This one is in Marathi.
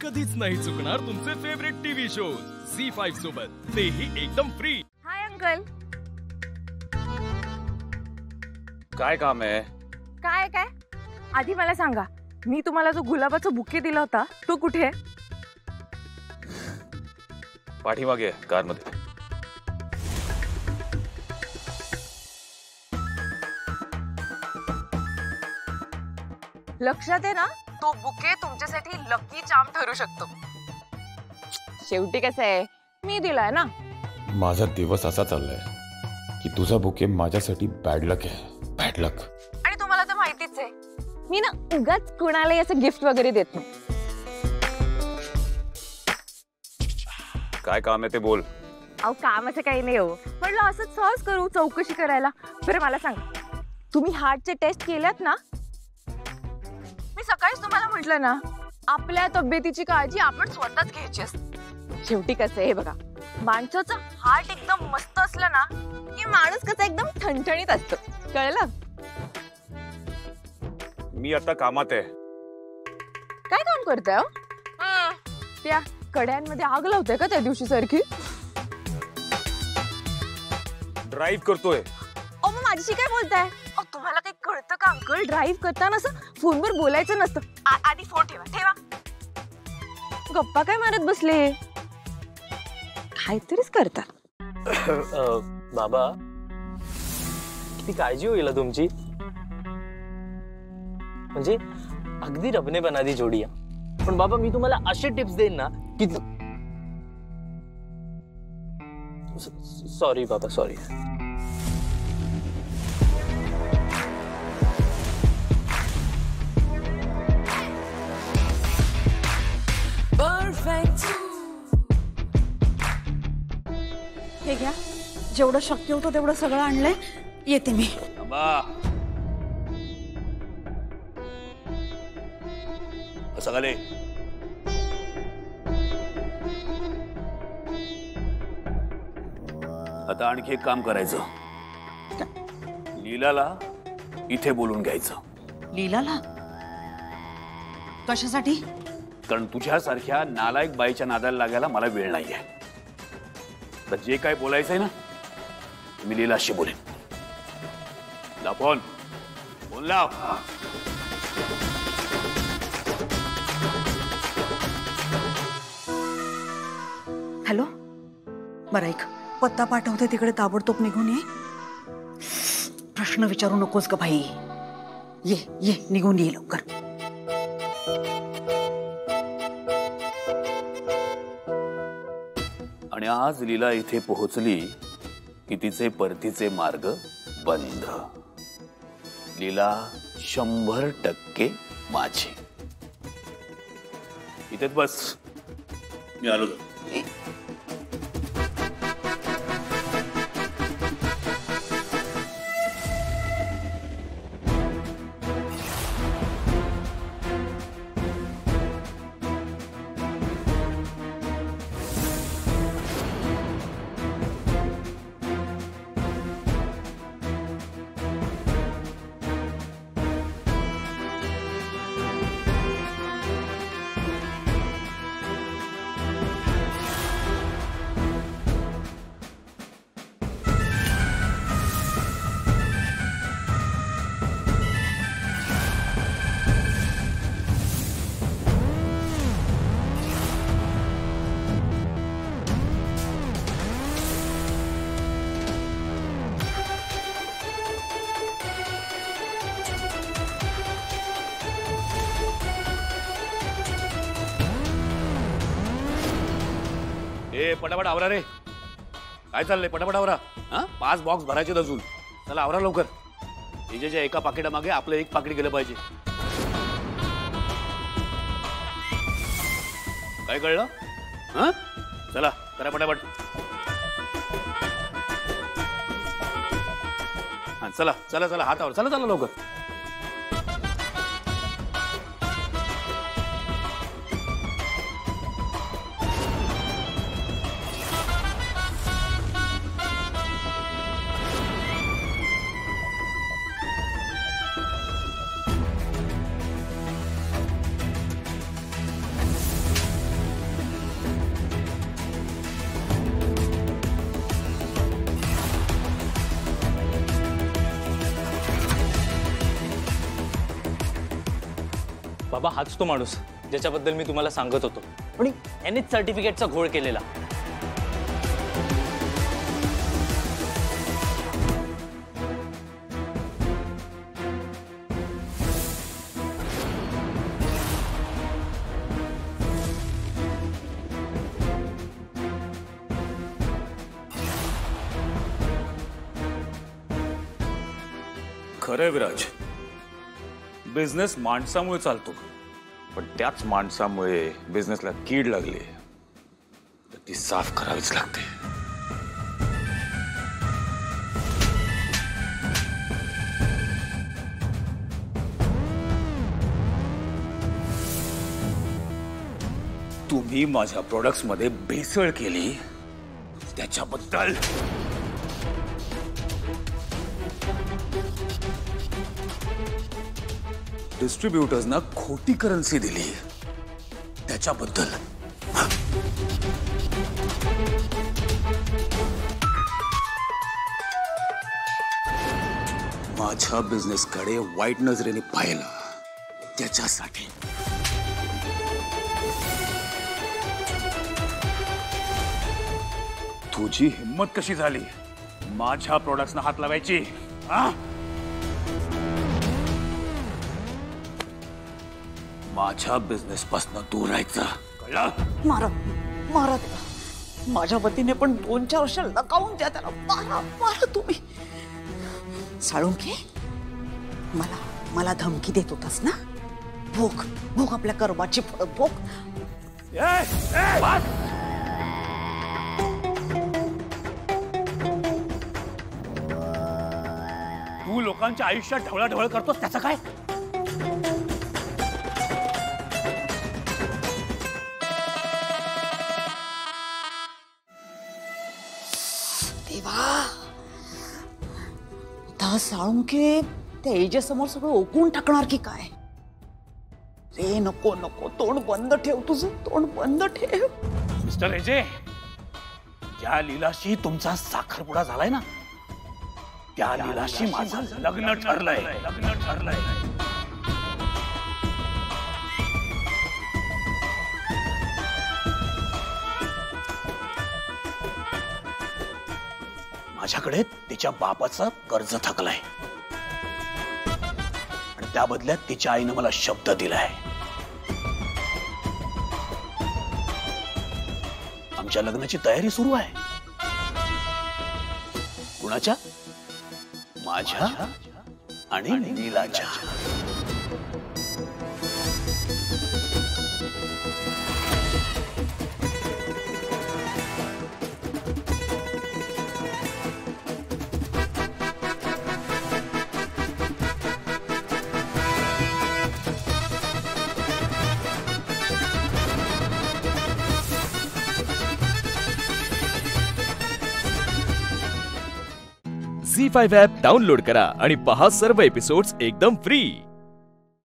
कधीच नाही चुकणार तुमचे फेवरेट टीव्ही शोज झी5 सोबत, तेही एकदम फ्री। Hi uncle. काय काम आहे? काय काय आधी मला सांगा, मी तुम्हाला जो गुलाबाचा बुके दिला होता तो कुठे आहे? पाठीमागे कार मध्ये। लक्षात आहे ना, तो बुके तुमच्यासाठी लकी चार्म ठरू शकतो। शेवटी कसं आहे, मी दिलाय ना। माझा दिवस असा चाललाय की तुझा बुके माझ्यासाठी बॅड लक आहे, बॅड लक। आणि तुम्हाला तर माहितीच आहे, मी ना उगाच कुणालाही असं गिफ्ट वगैरे देत नाही। काय काम आहे ते बोल। अहो काम असं काही नाही हो, म्हटलं असंच सहज करू चौकशी करायला। बरं मला सांगा, तुम्ही हार्टचे टेस्ट केल्यात ना? मी सकाळीच तुम्हाला म्हटलं ना, आपल्या तब्येतीची काळजी आपण स्वतःच घ्यायची असते। शेवटी कसं आहे बघा, माणसाचं हार्ट एकदम मस्त असलं ना की माणूस कसं एकदम ठणठणीत असतो, कळलं? मी आता कामात आहे। काय काम करताय? त्या कड्यांमध्ये आग लावताय का त्या दिवशी सारखी? ड्राईव्ह करतोय। अहो मग माझ्याशी काय बोलताय? तुम्हाला काही कळतं का अंकल? ड्राईव्ह करताना असं फोनवर बोलायचं नसतं। आधी फोन ठेवा ठेवा। गप्पा काय मारत बसले? काहीतरीच करता। बाबा किती काळजी होईल तुमची, म्हणजे अगदी रबने बना दी जोडी। पण बाबा मी तुम्हाला असे टिप्स देईन ना की सॉरी बाबा सॉरी। हे घ्या, जेवढं शक्य होतं तेवढं सगळं आणलंय, येते मी। सगळे आता आणखी एक काम करायचं, लीलाला इथे बोलून घ्यायचं। लीलाला कशासाठी? कारण तुझ्यासारख्या नालायक बाईच्या नादाला लागायला मला वेळ नाहीये। तर जे काय बोलायचंय ना, मी लीलाशी बोलेन। ला फोन लाव। हॅलो, बरं ऐक, पत्ता पाठवते तिकडे ताबडतोब निघून ये। प्रश्न विचारू नकोस ग भाई, ये ये निघून ये लवकर। आणि आज लीला इथे पोहोचली की तिचे परतीचे मार्ग बंद। लीला 100% माझी। इथेच बस, मी आलो। पटापट आवरा रे, काय चाललंय? पटापट आवरा। 5 बॉक्स भरायचे अजून, चला आवरा लवकर। विजेच्या एका पाकिटामागे आपलं एक पाकिट गेलं पाहिजे, काय कळलं? चला करा पटापट। चला चला चला हातावर, चला चला लवकर। बाबा हाच तो माणूस ज्याच्याबद्दल मी तुम्हाला सांगत होतो, पण यानेच सर्टिफिकेटचा घोळ केलेला. खरंय विराज, बिझनेस माणसामुळे चालतो, पण त्याच माणसामुळे बिझनेसला कीड लागली तर ती साफ करावीच लागते. तुम्ही माझ्या प्रोडक्ट्स मध्ये भेसळ केली त्याच्याबद्दल डिस्ट्रीब्युटर्सना खोटी करन्सी दिली त्याच्याबद्दल माझ्या बिझनेसकडे वाईट नजरेने पाहिलं त्याच्यासाठी. तुझी हिम्मत कशी झाली माझ्या प्रोडक्ट्सना हात लावायची? माझ्या बिझनेस पासून दूर राहायचं, कळलं? मारा मारा त्याला. माझ्या वतीने पण 2-4 वर्ष लगावून द्या त्याला. मारा मारा तुम्ही. साळुंखे, मला धमकी देत होतास ना? भोग भोग आपल्या कर्माची फळं भोग. तू लोकांच्या आयुष्यात ढवळाढवळ करतोस त्याचं काय? साळुंखे त्या एजेसमोर सगळं ओकून टाकणार की काय? रे नको नको, तोंड बंद ठेव, तुझं तोंड बंद ठेव. मिस्टर एजे, ज्या लीलाशी तुमचा साखरपुडा झालाय ना, त्या लीलाशी माझं लग्न ठरलंय. माझ्याकडे तिच्या बापाचं कर्ज थकलंय आणि त्या बदल्यात तिच्या आईनं मला शब्द दिलाय. आमच्या लग्नाची तयारी सुरू आहे. कुणाच्या? माझ्या आणि नीलाच्या. झी5 ॲप डाउनलोड करा आणि पहा सर्व एपिसोड्स एकदम फ्री.